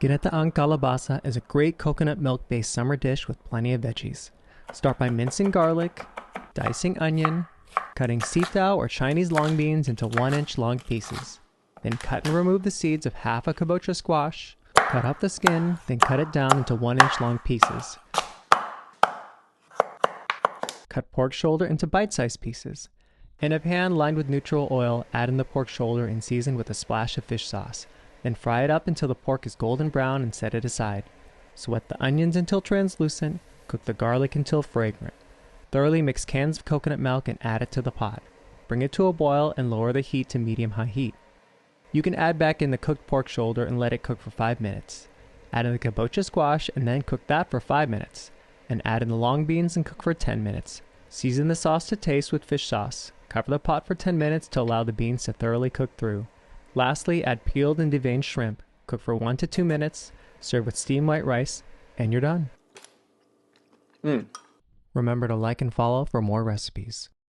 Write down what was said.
Ginataang Kalabasa is a great coconut milk-based summer dish with plenty of veggies. Start by mincing garlic, dicing onion, cutting sitaw or Chinese long beans into 1-inch long pieces. Then cut and remove the seeds of half a kabocha squash, cut off the skin, then cut it down into 1-inch long pieces. Cut pork shoulder into bite-sized pieces. In a pan lined with neutral oil, add in the pork shoulder and season with a splash of fish sauce. Then fry it up until the pork is golden brown and set it aside. Sweat the onions until translucent, cook the garlic until fragrant. Thoroughly mix cans of coconut milk and add it to the pot. Bring it to a boil and lower the heat to medium-high heat. You can add back in the cooked pork shoulder and let it cook for 5 minutes. Add in the kabocha squash and then cook that for 5 minutes. And add in the long beans and cook for 10 minutes. Season the sauce to taste with fish sauce. Cover the pot for 10 minutes to allow the beans to thoroughly cook through. Lastly, add peeled and deveined shrimp. Cook for 1 to 2 minutes. Serve with steamed white rice, and you're done. Remember to like and follow for more recipes.